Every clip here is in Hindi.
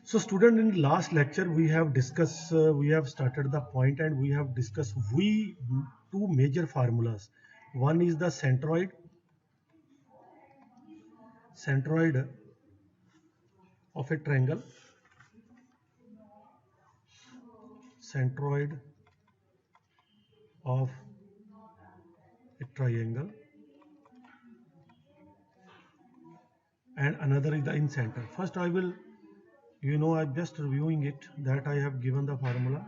So student, in last lecture we have discussed, we have started the point and we have discussed two major formulas. One is the centroid of a triangle, centroid of a triangle, and another is the in center. First I will, I'm just reviewing it, that I have given the formula.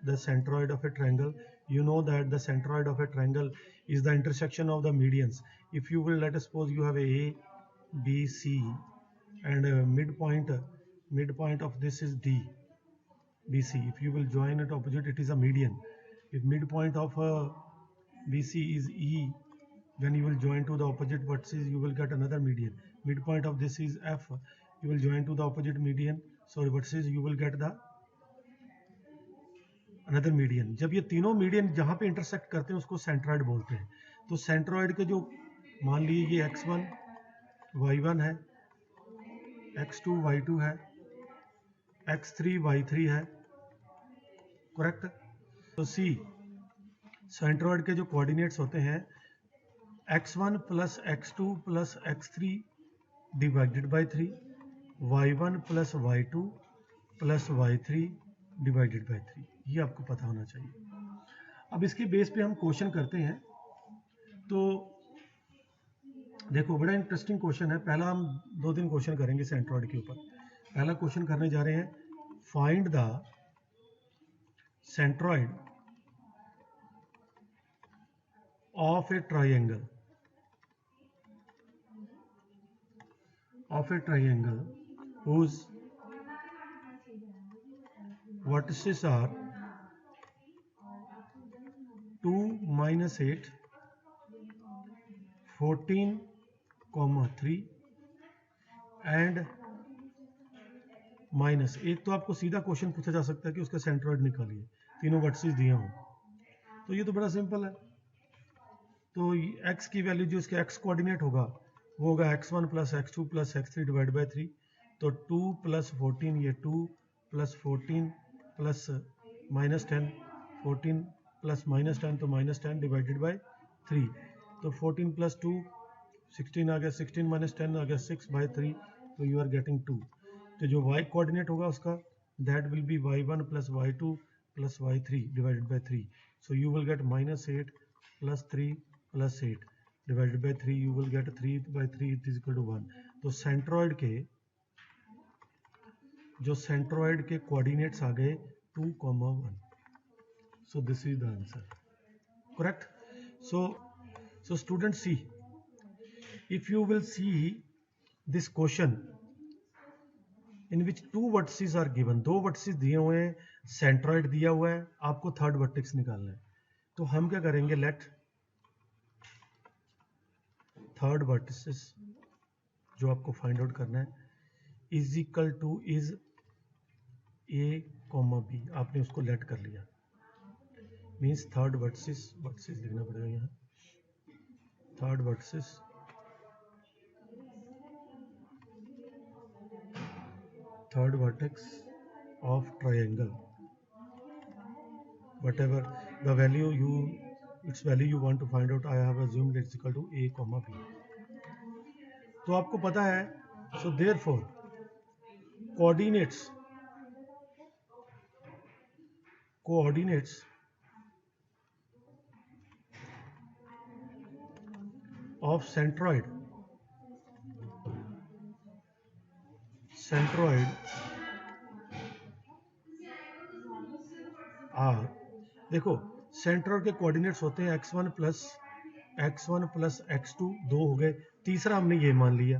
The centroid of a triangle, you know that the centroid of a triangle is the intersection of the medians. If you will, let us suppose you have a B C and midpoint of this is D BC. If you will join it opposite, it is a median. If midpoint of BC is E, when you will join to the opposite vertices, you will get another median. Midpoint of this is F, you will join to the opposite median, sorry vertices, you will get the another median. जब ये तीनों मीडियन जहाँ पे इंटरसेक्ट करते हैं उसको सेंट्रॉइड बोलते हैं. तो सेंट्रॉइड के जो, मान लीजिए ये x1 y1 है, x2 y2 है, x3 y3 है, करेक्ट. तो सी सेंट्रॉइड के जो कोऑर्डिनेट्स होते हैं x1 plus x2 plus x3 divided by 3, y1 plus y2 plus y3 divided by 3. ये आपको पता होना चाहिए. अब इसके बेस पे हम क्वेश्चन करते हैं. तो देखो बड़ा इंटरेस्टिंग क्वेश्चन है. पहला हम 2-3 क्वेश्चन करेंगे सेंट्रॉइड के ऊपर. पहला क्वेश्चन करने जा रहे हैं, find the centroid of a triangle whose vertices are 2, -8, 14, 3 and minus. एक तो आपको सीधा क्वेश्चन पूछा जा सकता है कि उसका सेंट्रॉइड निकालिए, तीनों वर्टिसेस दिए हों. तो ये तो बड़ा सिंपल है. तो x की वैल्यू जो इसका x कोऑर्डिनेट होगा वो होगा x1 plus x2 plus x3 divide by 3. तो 2 प्लस 14, ये 2 प्लस 14 प्लस -10, 14 प्लस -10 तो -10 डिवाइडेड बाई 3. तो 14 प्लस 2 16 आ गया, 16 माइनस 10 आ गया 6 बाई 3. तो यू आर गेटिंग 2. तो जो y कोऑर्डिनेट होगा उसका, that will be y1 plus y2 plus y3 divided by 3. So you will get -8 plus 3 plus 8 divided by 3. You will get 3 by 3 it is equal to 1. तो सेंट्रॉइड के कोऑर्डिनेट्स आ गए 2, 1. So this is the answer, correct. So student see, if you will see this question in which 2 vertices are given, 2 vertices दिए हुए हैं, सेंट्रॉइड दिया हुआ है, आपको थर्ड वर्टेक्स निकालना है. तो हम क्या करेंगे, लेट थर्ड वर्टिसेस जो आपको फाइंड आउट करना है is equal two is a, b. आपने उसको लेट कर लिया, मीन्स थर्ड वर्टिसेस लिखना पड़ेगा यहाँ, third vertices third vertex of triangle, whatever the value its value you want to find out, I have assumed it's equal to a, b. तो आपको पता है, so therefore coordinates of centroid are, देखो सेंट्रॉइड के कोऑर्डिनेट्स होते हैं x1 प्लस x2, 2 हो गए. तीसरा हमने ये मान लिया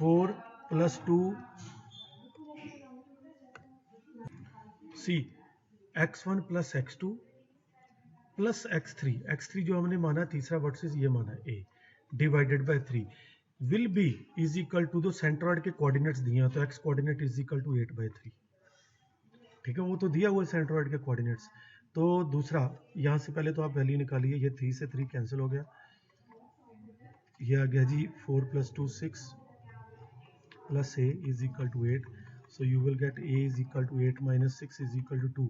4 प्लस 2 सी, x1 plus x2 plus x3 जो हमने माना तीसरा वर्सेस ये माना a divided by 3 will be is equal to, दो सेंट्रॉइड के कोऑर्डिनेट्स दिए हैं तो x coordinate is equal to 8/3. ठीक है, वो तो दिया हुआ है सेंट्रॉइड के कोऑर्डिनेट्स. तो दूसरा, यहाँ से पहले तो आप वैल्यू निकालिए, ये 3 से 3 कैंसिल हो गया, ये आ गया जी 4 plus 2 6 plus a is equal to 8. So you will get a is equal to 8 minus 6 is equal to 2,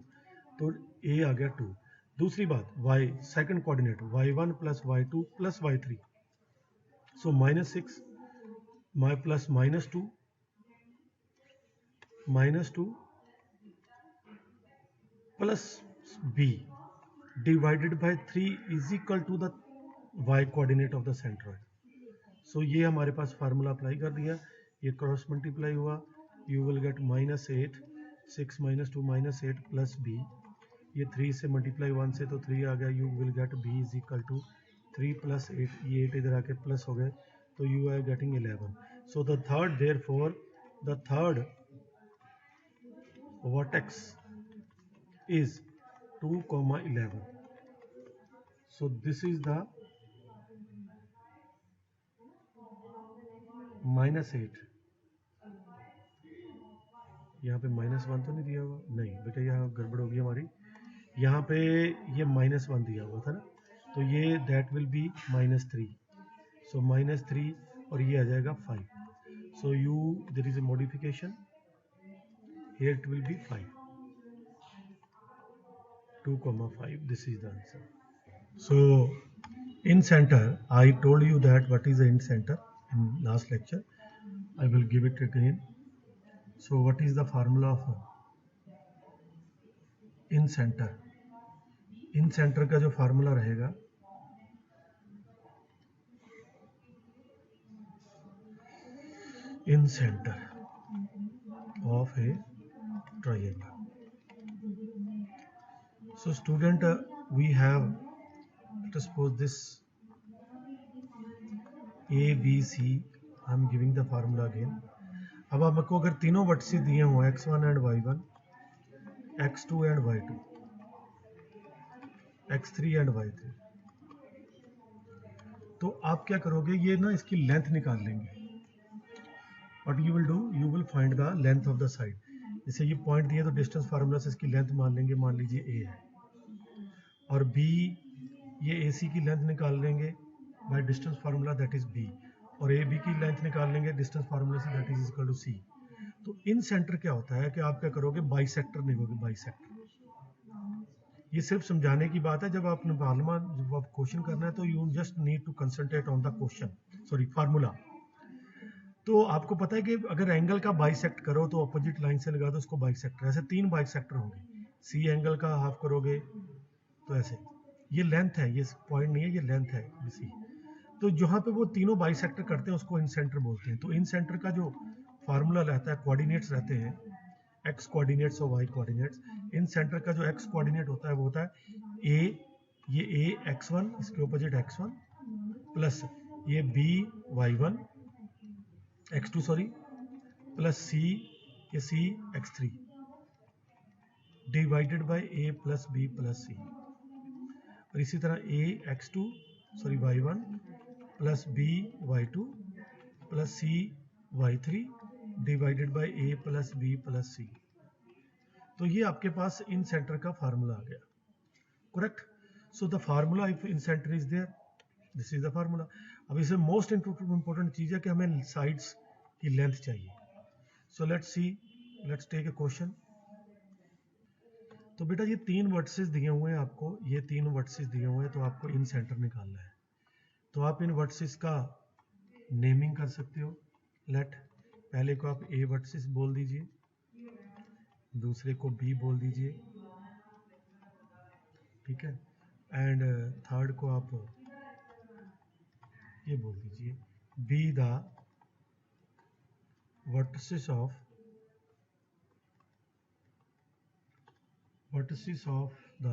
तो a आ गया 2। दूसरी बात y second coordinate y1 plus y2 plus y3, so minus 6 plus minus two plus b divided by 3 is equal to the y coordinate of the centroid. So ये हमारे पास फार्मूला अप्लाई कर दिया, ये क्रॉस मल्टीप्लाई हुआ, you will get -8 6 minus 2 -8 plus b, ये 3 से मल्टीप्लाई 1 से तो 3 आ गया, you will get b is equal to 3 plus 8, ये 8 इधर आके प्लस हो गए, तो you are getting 11। So the third therefore the third vertex is 2, 11. So this is the -8, यहाँ पे -1 तो नहीं दिया हुआ, नहीं बेटा यहाँ गड़बड़ होगी हमारी, यहाँ पे ये -1 दिया हुआ था ना, तो ये दैट विल बी -3, सो -3 और ये आ जाएगा 5, so you there is a modification, here it will be 5, 2, 5, this is the answer. So in center, I told you that what is the in center in last lecture, I will give it again. So what is the formula of in center? In center का जो फार्मूला रहेगा, in center of a triangle. So student, we have, let us suppose this A B C, I am giving the formula again. अब आपको अगर तीनों वर्टिसेस दिए हों x1 and y1, x2 and y2, x3 and y3, तो आप क्या करोगे, ये ना इसकी लेंथ निकाल लेंगे। What you will do, you will find the length of the side. जैसे ये पॉइंट दिए तो डिस्टेंस फार्मूला से इसकी लेंथ मान लेंगे, मान लीजिए a है, और b ये AC की लेंथ निकाल लेंगे by distance formula that is b, और AB की लेंथ निकाल लेंगे डिस्टेंस फार्मूला से that is equal to c। तो इन सेंटर क्या होता है कि आप क्या करोगे, बाइसेक्टर निकालोगे, बाइसेक्टर। ये सिर्फ समझाने की बात है, जब आपने फार्मूला जब आप क्वेश्चन करना है तो you just need to concentrate on the question, sorry formula. तो आपको पता है कि अगर एंगल का बाइसेक्ट करो तो अपोजिट लाइन से लगा दो उसको बाइसेक्टर, ऐसे 3 बाइसेक्टर होंगे, सी एंगल का हाफ करोगे तो ऐसे, ये लेंथ है, ये पॉइंट नहीं है, ये लेंथ है ये सी। तो जहाँ पे वो तीनों बाइसेक्टर करते हैं उसको इन सेंटर बोलते हैं। तो इन सेंटर का जो फार्मूला रहता है, कोऑर्डिनेट्स रहते हैं, एक्स कोऑर्डिनेट्स और वाई कोऑर्डिनेट्स। इन सेंटर का जो एक्स कोऑर्डिनेट होता है वो होता है ए, ये ए x1, इसके अपोजिट x1, प्लस ये b y1 x2 sorry, plus c, ये c x3, divided by a plus b plus c, और इसी तरह a x2 sorry y1 plus b y2 plus c y3 divided by a plus b plus c। तो ये आपके पास इन सेंटर का फार्मूला आ गया, correct. So the formula if incentre is there, this is the formula. अब इसमें मोस्ट इंपॉर्टेंट चीज है कि हमें साइड्स की लेंथ चाहिए। So let's see, let's take a question. तो बेटा ये 3 वर्टिसेस दिए हुए हैं आपको, ये 3 वर्टिसेस दिए हुए हैं, तो आपको इन सेंटर निकालना है। तो आप इन वर्टिसेस का नेमिंग कर सकते हो। लेट, पहले को आप ए वर्टिसेस बोल दीजिए, दूसरे को बी बोल दीजिए, ठीक है, एंड थर्ड को आप ये बोल दीजिए be the vertices of the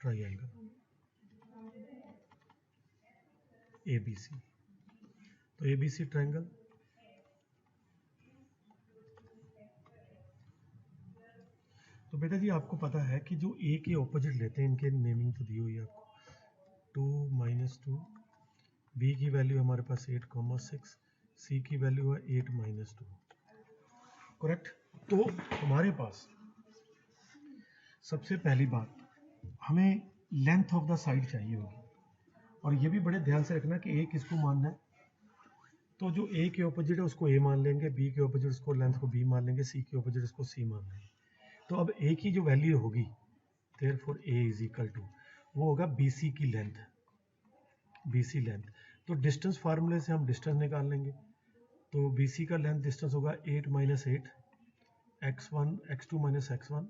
triangle ABC। तो ABC ट्रायंगल, तो बेटा जी आपको पता है कि जो A के ऑपोजिट लेते हैं, इनके नेमिंग तो दी हुई है आपको, 2 - 2, B की वैल्यू हमारे पास 8,6, C की वैल्यू है 8 - 2, करेक्ट। तो हमारे पास सबसे पहली बात, हमें लेंथ ऑफ द साइड चाहिए होगी, और ये भी बड़े ध्यान से रखना कि A किसको मानना है। तो जो ए के ऑपोजिट है उसको ए मान लेंगे, बी के ऑपोजिट उसको लेंथ को बी मान लेंगे, सी के ऑपोजिट उसको सी मान लेंगे। तो अब ए की जो वैल्यू होगी therefore A is equal to वो होगा BC की लेंथ, BC लेंथ। तो डिस्टेंस फार्मूले से हम डिस्टेंस निकाल लेंगे। तो BC का लेंथ डिस्टेंस होगा 8 - 8 x1 x2 - x1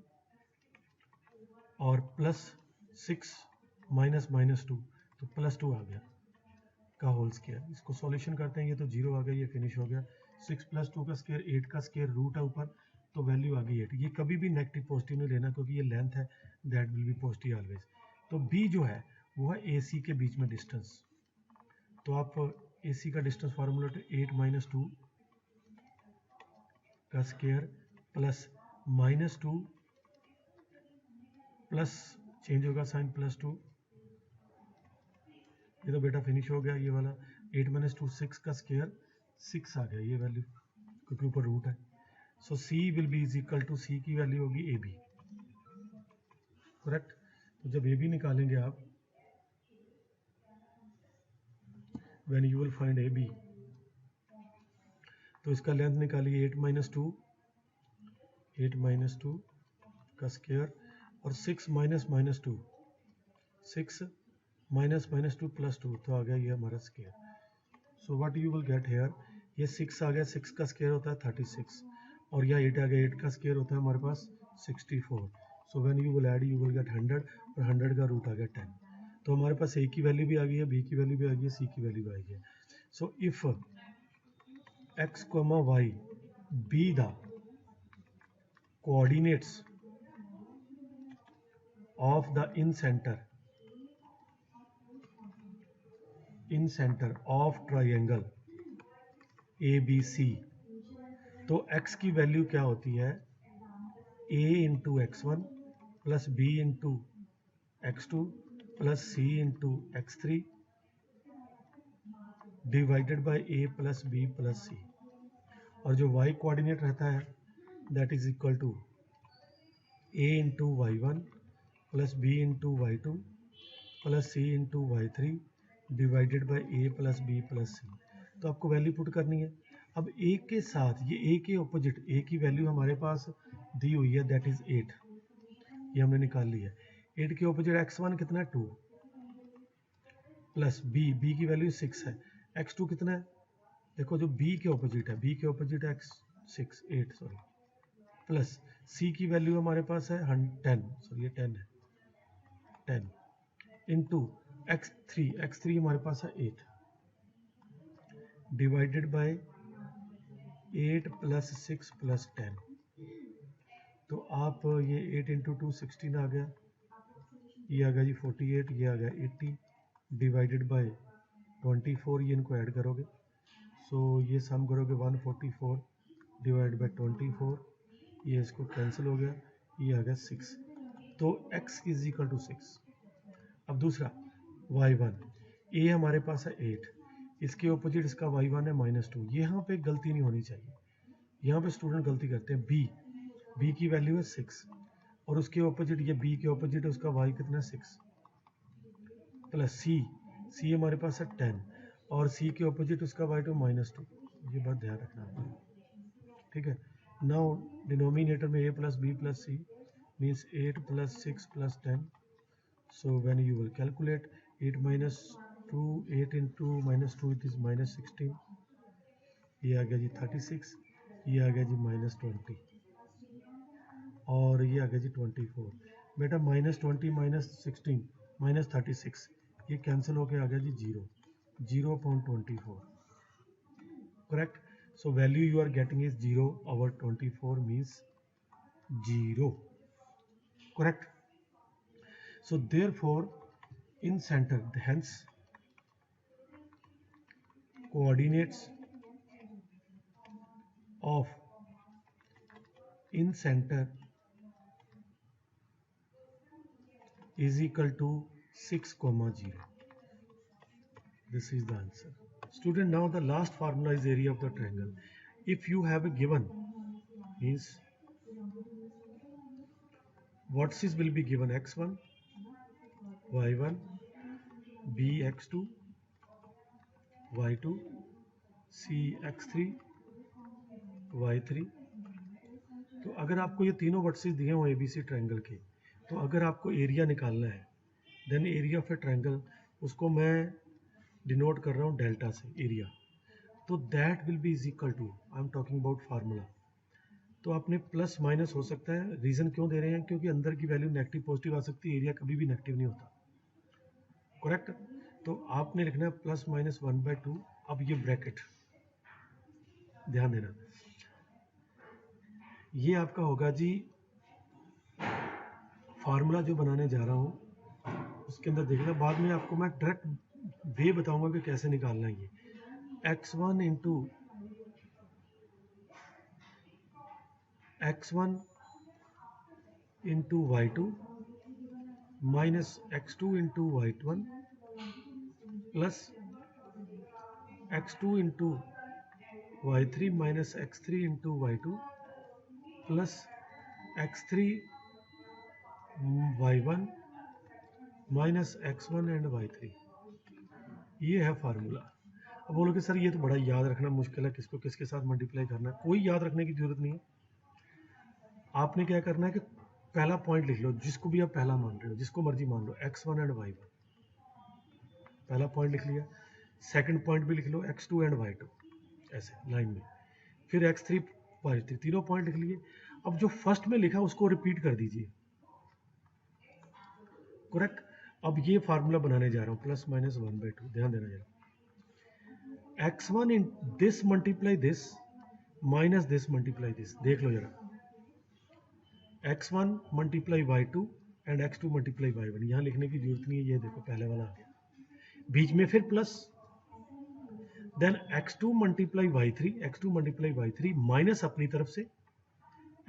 और प्लस 6 -2 तो +2 आ गया का होल स्क्वायर। इसको सॉल्यूशन करते हैं, ये तो 0 आ गया, ये फिनिश हो गया। 6 + 2 का स्क्वायर 8 का स्क्वायर रूट है ऊपर, तो वैल्यू आ गई 8। ये कभी भी नेगेटिव पॉजिटिव नहीं लेना क्योंकि ये लेंथ है, that will B positive always. तो B जो है वो है AC के बीच में डिस्टेंस। तो आप AC का डिस्टेंस फार्मूला 8 - 2 का स्क्वायर प्लस -2 प्लस चेंज होगा साइन +2, ये तो बेटा फिनिश हो गया ये वाला। 8 - 2 6 का स्क्वायर 6 आ गया ये वैल्यू क्योंकि ऊपर रूट है। So C will be is equal to, C की वैल्यू होगी AB, करेक्ट। तो जब AB निकालेंगे आप, when you will find AB, तो इसका लेंथ निकालिए 8 - 2 का स्क्वायर और 6 - -2 6 -2 +2 तो आ गया ये हमारा square. So what you will get here, ये 6 आ गया, 6 का स्क्वायर होता है 36 और यह 8 आ गया, 8 का स्क्वायर होता है हमारे पास 64। So when you will add you will gate 100 और 100 का रूट आ गया 10। तो हमारे पास A की वैल्यू भी आ गई है, B की वैल्यू भी आ गई है, C की वैल्यू भी आ गई है। So if x, y be the coordinates of the in center of triangle ABC, तो x की वैल्यू क्या होती है, A × x1 plus B × x2 plus C × x3 divided by A plus B plus C, और जो y कोऑर्डिनेट रहता है that is equal to A × y1 plus B × y2 plus C × y3 divided by A plus B plus C। तो आपको वैल्यू पुट करनी है। अब A के साथ ये A के ऑपोजिट, A की वैल्यू हमारे पास दी हुई है दैट इज 8, ये हमने निकाल ली है। 8 के ऑपोजिट x1 कितना है 2 प्लस B की वैल्यू 6 है, x2 कितना है, देखो जो B के ऑपोजिट है, B के ऑपोजिट है 8 सॉरी, प्लस C की वैल्यू हमारे पास है 10 सॉरी ये 10 है, 10 इंटू x3 हमारे पास है 8 डिवाइडेड बाय 8 प्लस 6 प्लस 10। तो आप ये 8 × 2 16 आ गया, ये आ गया जी 48, ये आ गया 80 डिवाइडेड बाय 24, ये इनको ऐड करोगे सो ये सम करोगे 144 डिवाइड बाय 24, ये इसको कैंसिल हो गया, ये आ गया 6। तो x इज इक्वल टू 6। अब दूसरा y1, a हमारे पास है 8, इसके ऑपोजिट इसका y1 है -2। यहाँ पे गलती नहीं होनी चाहिए, यहाँ पे स्टूडेंट गलती करते हैं। b की वैल्यू है 6 और उसके ऑपोजिट ये b के ऑपोजिट है, उसका y कितना है 6 प्लस c हमारे पास है 10 और c के ऑपोजिट उसका y2 -2। ये बात ध्यान रखना है, ठीक है। नाउ डिनोमिनेटर में a plus b plus c means 8 plus 6 plus 10। So when you will calculate 8 minus 2, 8 into -2 it is -16, ये आ गया जी 36, ये आ गया जी -20 और ये आ गया जी 24। बेटा -20 -16 -36 ये कैंसिल होके आ गया जी 0.24, correct. So value you are getting is 0/24 means 0, correct. So therefore in center, hence coordinates of in center is equal to 6, 0. This is the answer. Student, now the last formula is area of the triangle. If you have a given means vertices will be given x1 y1 b x2 y2 C x3 y3। तो अगर आपको ये तीनों वर्टिसेस दिए हो ABC ट्रायंगल के, तो अगर आपको एरिया निकालना है, then area of a triangle, उसको मैं डिनोट कर रहा हूँ डेल्टा से, एरिया। तो that will be is equal to, I am talking about formula. तो आपने प्लस माइनस हो सकता है, रीजन क्यों दे रहे हैं, क्योंकि अंदर की वैल्यू नेगेटिव पॉजिटिव आ सकती है, एरिया कभी भी नेगेटिव नहीं होता, करेक्ट। तो आपने लिखना है प्लस माइनस 1/2। अब ये ब्रैकेट ध्यान देना, ये आपका होगा जी फार्मूला जो बनाने जा रहा हूँ, उसके अंदर देखना, बाद में आपको मैं डायरेक्ट वे बताऊंगा कि कैसे निकालना है। ये x1 into y2 minus x2 into y1 plus x2 into y3 minus x3 into y2 plus x3 y1 minus x1 and y3। ये है फार्मूला। अब बोलोगे सर ये तो बड़ा याद रखना मुश्किल है, किसको किसके साथ मल्टीप्लाई करना है। कोई याद रखने की जरूरत नहीं है। आपने क्या करना है कि पहला पॉइंट लिख लो, जिसको भी आप पहला मान रहे हो, जिसको मर्जी मान लो, x1 एंड y1, पहला पॉइंट लिख लिया। सेकंड पॉइंट भी लिख लो x2 एंड y2, ऐसे लाइन में। फिर x3 y3, तीनों पॉइंट लिख लिए। अब जो फर्स्ट में लिखा उसको रिपीट कर दीजिए, करेक्ट। अब ये फार्मूला बनाने जा रहा हूँ प्लस माइनस 1/2, ध्यान देना जरा। x1 in this multiply this minus this multiply this, देख लो जरा। x1 multiply y2 and x2 multiply y1, यहाँ लिखने की जरूरत नहीं है, ये देखो पहले वाला आ गया। बीच में फिर plus, then x2 multiply y3 minus अपनी तरफ से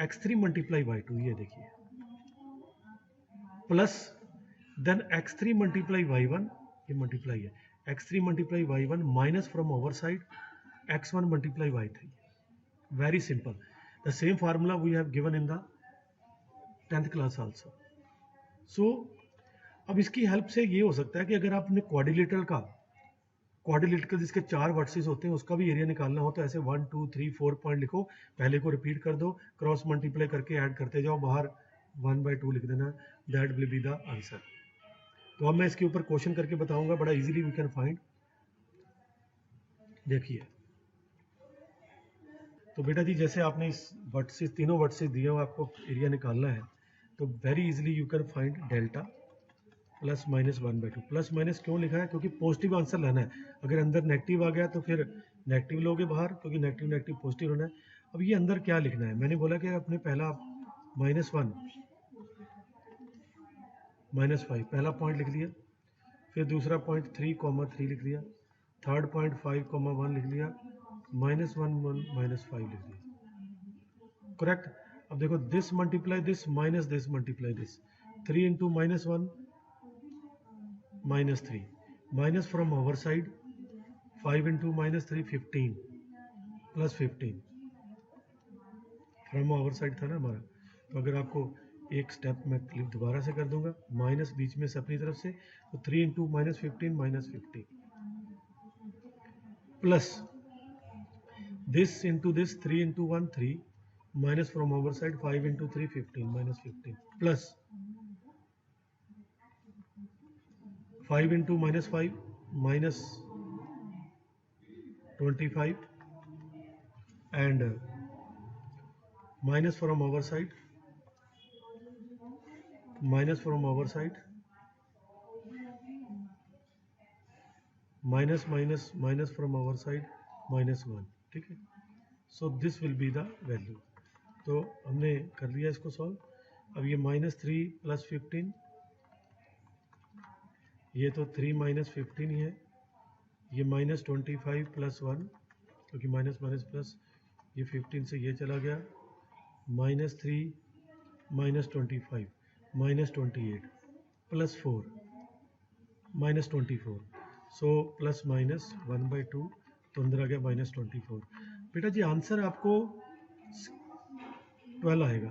x3 मल्टीप्लाई y2, ये देखिए, plus then x3 multiply y1, ये मल्टीप्लाई है, x3 multiply y1 minus from over side x1 multiply y3। Very simple, the same formula we have given in the 10th class also. सो अब इसकी हेल्प से ये हो सकता है कि अगर आपने क्वाड्रिलेटरल जिसके 4 वर्टिसेस होते हैं उसका भी एरिया निकालना हो, तो ऐसे 1 2 3 4 पॉइंट लिखो, पहले को रिपीट कर दो, क्रॉस मल्टीप्लाई करके ऐड करते जाओ, बाहर 1/2 लिख देना, that will be the answer. तो अब मैं इसके ऊपर क्वेश्चन करके बताऊंगा, बड़ा इजीली वी कैन फाइंड। देखिए, तो बेटा जी जैसे आपने इस वर्टिसेस, तीनों वर्टिसेस दिए हो, आपको एरिया निकालना है, तो very easily you can find delta plus minus 1/2। Plus minus क्यों लिखा है, क्योंकि पॉजिटिव आंसर लाना है। अगर अंदर नेगेटिव आ गया तो फिर नेगेटिव लोगे बाहर, क्योंकि नेगेटिव नेगेटिव पॉजिटिव होना है। अब ये अंदर क्या लिखना है, मैंने बोला कि अपने पहला -1 -5 पहला पॉइंट लिख लिया, फिर दूसरा पॉइंट 3,3 लिख लिया, थर्ड पॉइंट 5,1 लिख लिया, -1 1 -5 लिख लिया, करेक्ट। अब देखो this multiply this minus this multiply this, 3 into -1 -3 minus from over side 5 into -3 15 plus 15 from over side था ना हमारा। तो अगर आपको एक स्टेप मैं दोबारा से कर दूंगा, माइनस बीच में से अपनी तरफ से, तो 3 into -15 -15 plus this into this 3 into 1 3 minus from over side 5 into 3 15 -15 plus 5 into -5 -25 and minus from our side minus from our side minus minus minus from our side -1, ठीक है। So this will be the value. तो हमने कर लिया इसको सॉल्व। अब ये -3 प्लस 15, ये तो 3 माइनस 15 ही है, ये -25 प्लस 1, क्योंकि माइनस माइनस प्लस, ये 15 से ये चला गया, -3 -25 -28 प्लस 4 -24, सो प्लस माइनस 1/2, तो अंदर आ गया -24। बेटा जी आंसर आपको 12 आएगा।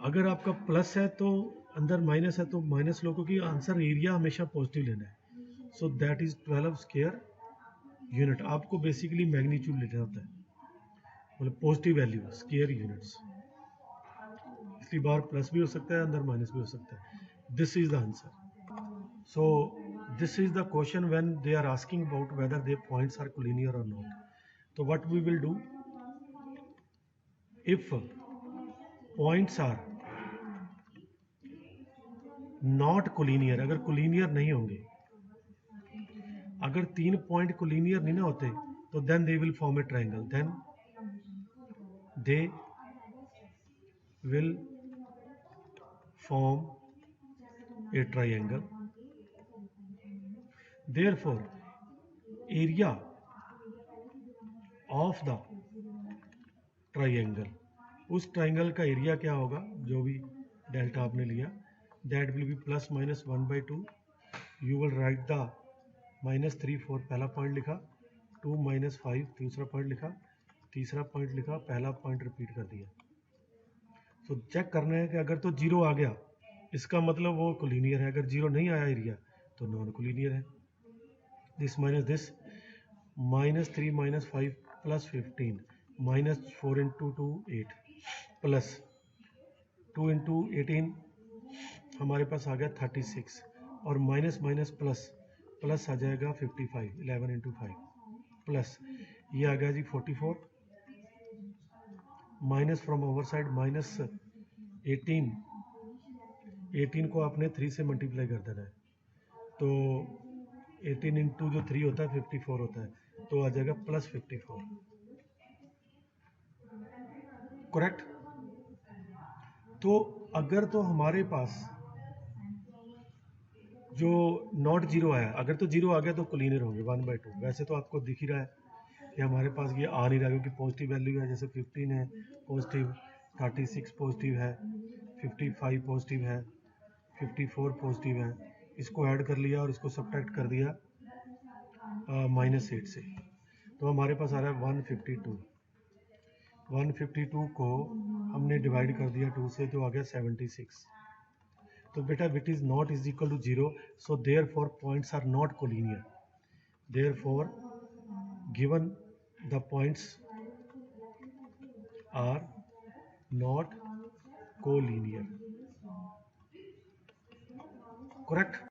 अगर आपका प्लस है तो अंदर माइनस है तो माइनस लो, क्योंकि आंसर एरिया हमेशा पॉजिटिव लेना है। So that is 12 square unit, आपको बेसिकली मैग्नीट्यूड लेना होता है, मतलब पॉजिटिव वैल्यू स्क्वायर यूनिट्स, इसलिए बाहर प्लस भी हो सकता है, अंदर माइनस भी हो सकता है. This is the answer. So this is the question when they are asking about whether their points are collinear or not. So what we will do, if points are not collinear, अगर collinear नहीं होंगे, अगर 3 पॉइंट collinear नहीं ना होते, तो then they will form a triangle, then they will form a triangle. Therefore area of the triangle, उस ट्राइंगल का एरिया क्या होगा, जो भी डेल्टा आपने लिया, that will B plus minus 1/2. You will write the -3 4 पहला पॉइंट लिखा, 2 - 5 दूसरा पॉइंट लिखा, तीसरा पॉइंट लिखा, पहला पॉइंट रिपीट कर दिया. तो चेक करना है कि अगर तो 0 आ गया, इसका मतलब वो कोलिनियर है, अगर 0 नहीं आया एरिया तो नॉन कोलिनियर है. दिस माइनस दिस, -3 - 5 + 15, -4 × 2 8 प्लस 2 × 18 हमारे पास आ गया 36, और माइनस माइनस प्लस प्लस आ जाएगा 55, 11 × 5 प्लस ये आ गया जी 44, माइनस फ्रॉम ओवर साइड -18, 18 को आपने 3 से मल्टीप्लाई कर देना है, तो 18 × जो 3 होता है 54 होता है, तो आ जाएगा +54. करेक्ट. तो अगर तो हमारे पास जो नॉट 0 आया, अगर तो 0 आ गया तो कोलिनियर होंगे 1/2. वैसे तो आपको दिख ही रहा है कि हमारे पास ये आ नहीं रहा, क्योंकि पॉजिटिव वैल्यू है, जैसे 15 है पॉजिटिव, 36 पॉजिटिव है, 55 पॉजिटिव है, 54 पॉजिटिव है. इसको ऐड कर लिया और इसको सब्ट्रैक्ट कर दिया -8 से, तो हमारे पास आ रहा है 152. 152 को हमने डिवाइड कर दिया 2 से, तो आ गया 76. तो बेटा wit is not is equal to 0, so therefore points are not collinear. Therefore given the points are not collinear. Correct.